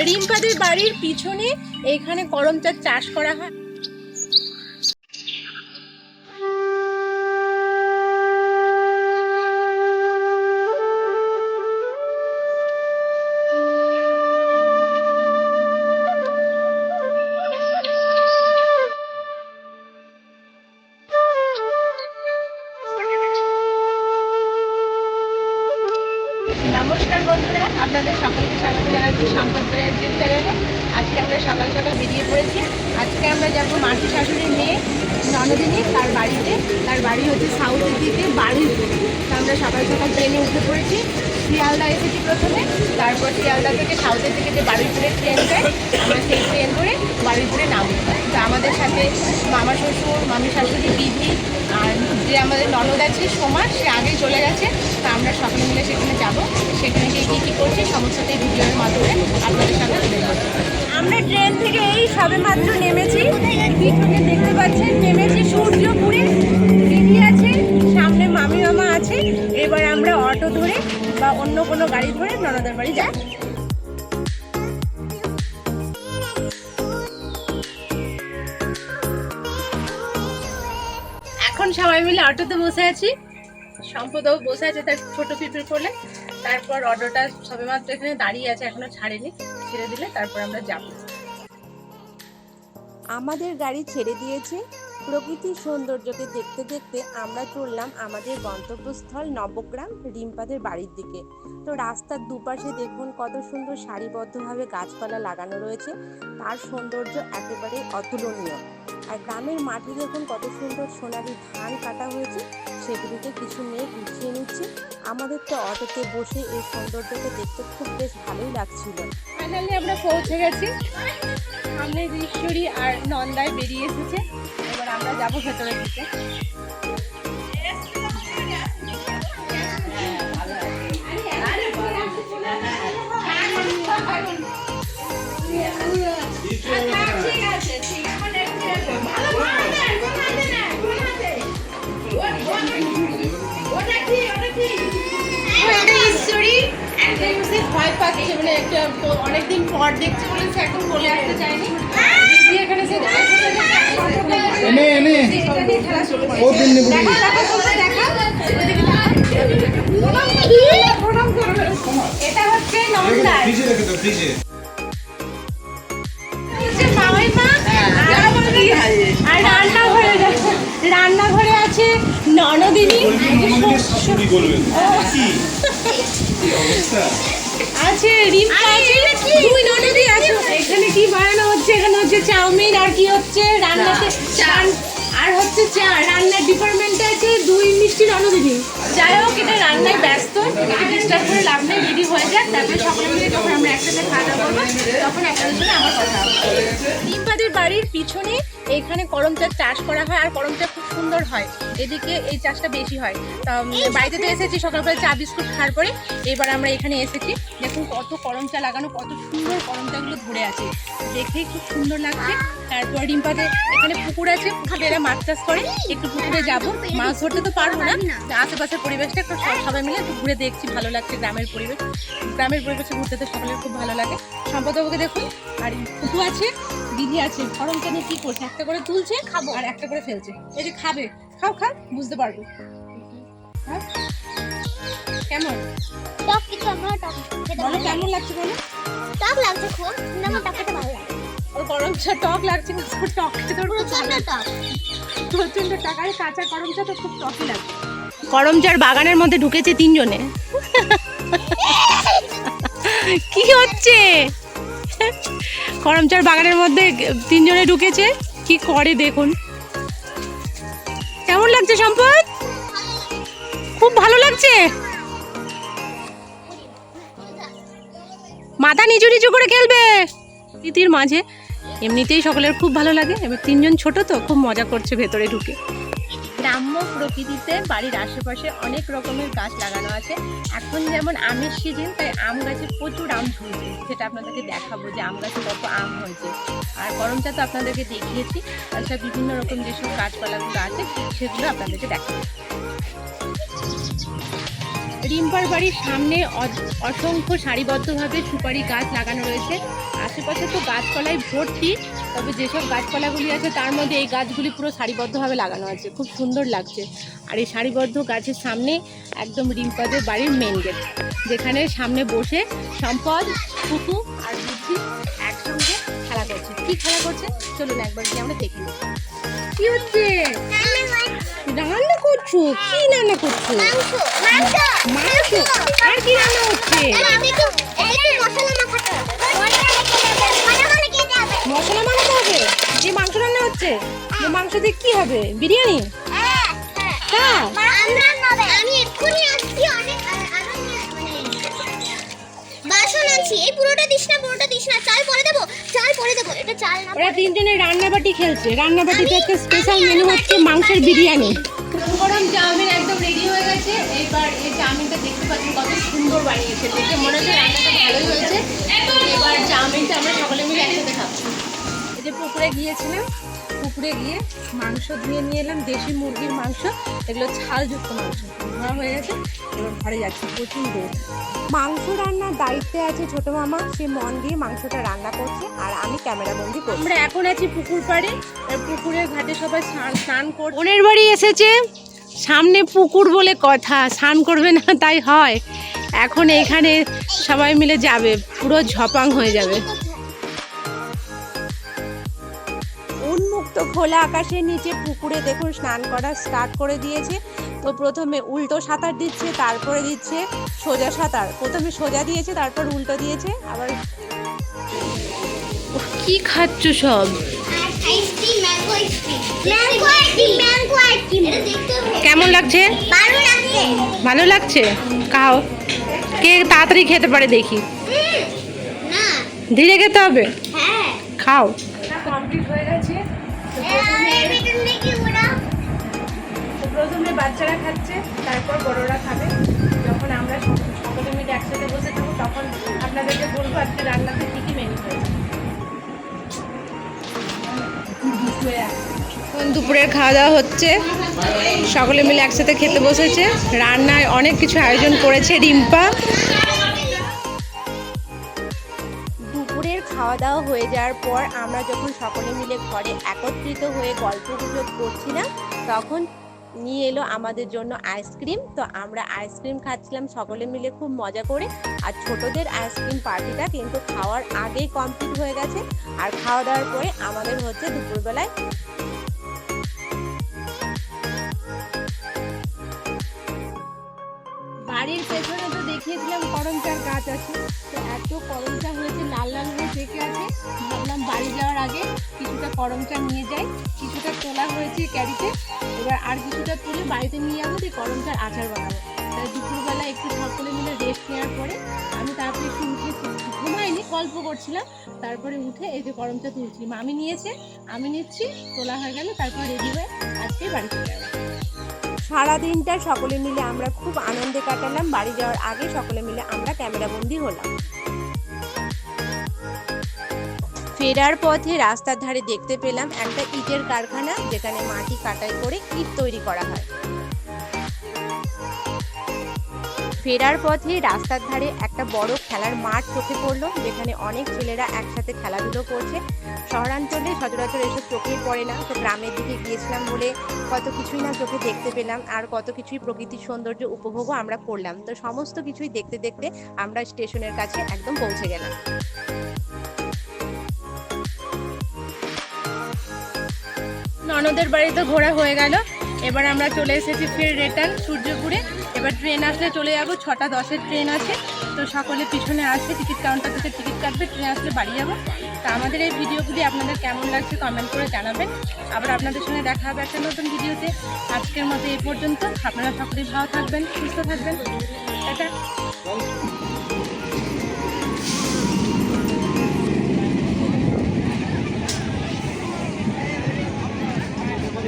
রিম্পাদের বাড়ির পিছনে এখানে করমচার চাষ করা হয়। নমস্কার বন্ধুরা, আপনাদের সকলকে স্বাগত জানাচ্ছি সম্পদ ব্লগের চ্যানেলে। আজকে আমরা সকাল সকাল বেরিয়ে পড়েছি। আজকে আমরা যাবো মাসি শাশুড়ির মেয়ে ননদিনী তার বাড়িতে। তার বাড়ি হচ্ছে সাউথের দিকে বারুইপুর। আমরা সকাল সকাল ট্রেনে উঠে পড়েছি। শিয়ালদা এসেছি প্রথমে, তারপর শিয়ালদা থেকে সাউথের দিকে যে বারুইপুরের ট্রেন যায়, আমরা সেই ট্রেন ধরে বারুইপুরে নামবো। তো আমাদের সাথে মামা শ্বশুর, মামি শাশুড়ি, দিদি আর যে আমাদের ননদ আছে সোমা, সে আগেই চলে গেছে। তা আমরা সকলে মিলে সেখানে যাব। সেখানে গিয়ে কী কী করছি সমস্তটাই ভিডিওর মাধ্যমে আপনাদের সাথে তুলে ধরবো। আমরা ট্রেন থেকে এই সবে মাত্র নেমেছি। পিছনে দেখতে পাচ্ছেন নেমেছি সূর্যপুরে। দিদি আছে, সামনে মামি মামা আছে। এবার আমরা অটো ধরে বা অন্য কোনো গাড়ি ধরে ননদের বাড়ি যাই। এখন সবাই মিলে অটোতে বসে আছি। সম্পদও বসে আছে তার ছোট পিপির কোলে। তারপর অটোটা সবেমাত্র এখানে দাঁড়িয়ে আছে, এখনো ছাড়েনি। ছেড়ে দিলে তারপর আমরা যাব। আমাদের গাড়ি ছেড়ে দিয়েছে। প্রকৃতির সৌন্দর্যকে দেখতে দেখতে আমরা চললাম আমাদের গন্তব্যস্থল নবগ্রাম রিম্পাদের বাড়ির দিকে। তো রাস্তার দুপাশে দেখুন কত সুন্দর সারিবদ্ধভাবে গাছপালা লাগানো রয়েছে। তার সৌন্দর্য একেবারে অতুলনীয়। আর গ্রামের মাঠে দেখুন কত সুন্দর সোনালি ধান কাটা হয়েছে, সেগুলিকে কিছু মেয়ে গুছিয়ে নিচ্ছে। আমাদের তো অটোতে বসে এই সৌন্দর্যকে দেখতে খুব বেশ ভালোই লাগছিল। ফাইনালি আমরা পৌঁছে গেছি। সামনে ঈশ্বরী আর নন্দায় বেরিয়ে এসেছে। এবার আমরা যাবো ভেতরের দিকে। ভয় পাচ্ছে, মানে একটা অনেকদিন পর দেখছে বলে সে এখন বলে আসতে চায়নি। এখানে এটা হচ্ছে আর রান্নাঘরে আছে ননদিনী আছে, রিম্পা আছে, দুই ননদি আছে। এখানে কি বানানো হচ্ছে? এখানে হচ্ছে চাউমিন আর কি হচ্ছে রান্নাতে আর হচ্ছে চা। রান্নার ডিপার্টমেন্টে আছে দুই মিষ্টি ননদিনী। যাই হোক, এটা রান্নায় ব্যস্ত, ডিস্টার্ব করে লাভ নেই। রেডি হয়ে যাক, তারপরে সকলে মিলে যখন আমরা একসাথে খাওয়া দাওয়া করবো তখন আপনাদের সঙ্গে আমার কথা হবে। রিম্পাদের বাড়ির পিছনে এখানে করমচার চাষ করা হয়, আর করমচা খুব সুন্দর হয়। এদিকে এই চাষটা বেশি হয়। তা বাড়িতে তো এসেছি সকালবেলা চা বিস্কুট খাওয়ার পরে। এবার আমরা এখানে এসেছি। দেখুন কত করমচা লাগানো, কত সুন্দর করমচাগুলো ধরে আছে, দেখেই খুব সুন্দর লাগছে। তারপর রিম্পাদের এখানে পুকুর আছে, পুকুরে এরা মাছ চাষ করে। একটু পুকুরে যাবো, মাছ ধরতে তো পারবো না। আশেপাশের পরিবেশটা একটু সবাই মিলে একটু ঘুরে দেখছি, ভালো লাগছে। গ্রামের পরিবেশে ঘুরতে তো সকলের খুব ভালো লাগে। সম্পদবাবুকে দেখুন, আর পুকু আছে, দিদি আছে। করমচা নিয়ে কি করছে? একটা করে তুলছে, খাবো, আর একটা করে ফেলছে। এই যে খাবে, খাও বুঝতে পারবো। কেমন বলো, কেমন লাগছে বলো? টক লাগছে খুব, কিন্তু আমার টক খেতে ভালো লাগে। ওর করমচা টক লাগছে না, টক খেতে প্রচন্ড টক। প্রচন্ড টক, আর কাঁচা করমচা তো খুব টকই লাগে। করমচার বাগানের মধ্যে ঢুকেছে তিনজনে। কি হচ্ছে? করমচার বাগানের মধ্যে তিনজনে ঢুকেছে, কি করে দেখুন। কেমন লাগছে সম্পদ? খুব ভালো লাগছে। মাথা নিচু নিচু করে খেলবে স্মৃতির মাঝে। এমনিতেই সকলের খুব ভালো লাগে। এবার তিনজন ছোট তো খুব মজা করছে ভেতরে ঢুকে। গ্রাম্য প্রকৃতিতে বাড়ির আশেপাশে অনেক রকমের গাছ লাগানো আছে। এখন যেমন আমের সিজন, তাই আম গাছে প্রচুর আম ঝুলছে, সেটা আপনাদেরকে দেখাবো যে আম গাছে কত আম হয়েছে। আর করমচা তো আপনাদেরকে দেখিয়েছি, তাছাড়া বিভিন্ন রকম যেসব গাছপালাগুলো আছে সেগুলো আপনাদেরকে দেখাবো। রিম্পার বাড়ির সামনে অসংখ্য সারিবদ্ধভাবে সুপারি গাছ লাগানো রয়েছে। আশেপাশে তো গাছপালায় ভর্তি, তবে যেসব গাছপালাগুলি আছে তার মধ্যে এই গাছগুলি পুরো সারিবদ্ধভাবে লাগানো আছে, খুব সুন্দর লাগছে। আর এই সারিবদ্ধ গাছের সামনে একদম রিম্পাদের বাড়ির মেন গেট, যেখানে সামনে বসে সম্পদ, কুকু আর বুদ্ধি একসঙ্গে খেলা করছে। কি খেলা করছে চলুন একবার গিয়ে আমরা দেখি। কি হচ্ছে? রান্না করছো? কি রান্না করছো? মাংস। আর কি রান্না হচ্ছে? মশলা মাখাতে হবে। যে মাংস রান্না হচ্ছে, যে মাংস দিয়ে কি হবে? বিরিয়ানি? হ্যাঁ। আমি এক্ষুনি আসছি, অনেক বাসন আনছি। এই পুরোটা দিস না, চাল পরে দেবো, এটা চাল না। ওরা তিনজনে রান্নাবাটি খেলছে। রান্নাবাটিতে একটা স্পেশাল মেনু হচ্ছে মাংসের বিরিয়ানি। গরম চাউমিন একদম রেডি হয়ে গেছে। এবার এই চাউমিনটা দেখতে পাচ্ছেন কত সুন্দর বানিয়েছে, দেখে মনে হচ্ছে রান্নাটা ভালোই হয়েছে। এবার চাউমিনটা আমরা সকলে মিলে একসাথে খাবো। এই যে পুকুরে গিয়েছিলাম, পুকুরে গিয়ে মাংস ধুয়ে নিয়ে এলাম, দেশি মুরগির মাংস। এগুলো ছালযুক্ত মাংস ধোয়া হয়ে গেছে। এবার ঘরে যাচ্ছি, প্রচুর রোদ। মাংস রান্নার দায়িত্বে আছে ছোট মামা, সে মন দিয়ে মাংসটা রান্না করছে আর আমি ক্যামেরাবন্দি করছি। আমরা এখন আছি পুকুর পাড়ে, পুকুরের ঘাটে সবাই স্নান করছে। বোনের বাড়ি এসেছে, সামনে পুকুর বলে কথা, স্নান করবে না তাই হয়। এখন এখানে সবাই মিলে যাবে, পুরো ঝপাং হয়ে যাবে। উন্মুক্ত খোলা আকাশের নিচে পুকুরে দেখুন স্নান করা স্টার্ট করে দিয়েছে। তো প্রথমে উল্টো সাঁতার দিচ্ছে, তারপরে দিচ্ছে সোজা সাঁতার। প্রথমে সোজা দিয়েছে, তারপর উল্টো দিয়েছে। আবার কি খাচ্ছ সব? Ice cream, mango ice cream. এটা দেখতে হবে। কেমন লাগছে? ভালো লাগছে। ভালো লাগছে? খাও। কে তাড়াতাড়ি খেতে পারে দেখি। না। ধীরে খেতে হবে। হ্যাঁ। খাও। কমপ্লিট হয়ে গেছে। প্রথমে বাচ্চারা খাচ্ছে, তারপর বড়রা খাবে। যখন আমরা সকলে মিলে একসাথে বসে থাকবো তখন আপনাদেরকে বলবো আজকে রান্নাতে কী কী মেনু হয়েছে। দুপুরের খাওয়া দাওয়া হচ্ছে, সকলে মিলে একসাথে খেতে বসেছে। রান্নায় অনেক কিছু আয়োজন করেছে রিম্পা। দুপুরের খাওয়া দাওয়া হয়ে যাওয়ার পর আমরা যখন সকলে মিলে ঘরে একত্রিত হয়ে গল্প গুজব করছিলাম, তখন নিয়ে এলো আমাদের জন্য আইসক্রিম। তো আমরা আইসক্রিম খাচ্ছিলাম সকলে মিলে খুব মজা করে। আর ছোটদের আইসক্রিম পার্টিটা কিন্তু খাওয়ার আগেই কমপ্লিট হয়ে গেছে। আর খাওয়া দাওয়ার পরে আমাদের হচ্ছে দুপুরবেলায় বাড়ির পেছনে তো দেখিয়েছিলাম করমচার গাছ আছে, তো এত করমচা হয়েছে, লাল লাল হয়ে পেকে আছে। ভাবলাম বাড়ি যাওয়ার আগে কিছুটা করমচা নিয়ে যাই। কিছুটা তোলা হয়েছে ক্যারিতে, এবার আর কিছুটা তুলে বাড়িতে নিয়ে যাবো, দিয়ে করমচার আচার বানাবো। তাই দুপুরবেলা একটু সকলে মিলে রেস্ট নেওয়ার পরে আমি তারপরে একটু উঠে, ঘুমাইনি, গল্প করছিলাম। তারপরে উঠে এই যে করমচা তুলছি, মামি নিয়েছে, আমি নিচ্ছি, তোলা হয়ে গেল, তারপর রেডি হয়ে আজকে বাড়ি চলে যাবো। সারাদিনটা সকলে মিলে আমরা খুব আনন্দে কাটালাম। বাড়ি যাওয়ার আগে সকলে মিলে আমরা ক্যামেরাবন্দি হলাম। ফেরার পথে রাস্তার ধারে দেখতে পেলাম একটা ইটের কারখানা, যেখানে মাটি কাটাই করে ইট তৈরি করা হয়। ফেরার পথে রাস্তার ধারে একটা বড় খেলার মাঠ চোখে পড়লো, যেখানে অনেক ছেলেরা একসাথে খেলাধুলো করছে। শহরাঞ্চলে সচরাচর এসব চোখেই পড়ে না, তো গ্রামের দিকে গিয়েছিলাম বলে কত কিছুই না চোখে দেখতে পেলাম, আর কত কিছুই প্রকৃতির সৌন্দর্য উপভোগও আমরা করলাম। তো সমস্ত কিছুই দেখতে দেখতে আমরা স্টেশনের কাছে একদম পৌঁছে গেলাম। ননদের বাড়িতে ঘোরা হয়ে গেল। এবার আমরা চলে এসেছি ফের রিটার্ন সূর্যপুরে। এবার ট্রেন আসলে চলে যাবো, 6:10-এর ট্রেন আছে। তো সকলে পিছনে আসবে, টিকিট কাউন্টার থেকে টিকিট কাটবে, ট্রেন আসলে বাড়ি যাবো। তো আমাদের এই ভিডিওগুলি আপনাদের কেমন লাগছে কমেন্ট করে জানাবেন। আবার আপনাদের সঙ্গে দেখা হবে একটা নতুন ভিডিওতে। আজকের মতো এই পর্যন্ত। আপনারা সকলেই ভালো থাকবেন, সুস্থ থাকবেন। টাটা।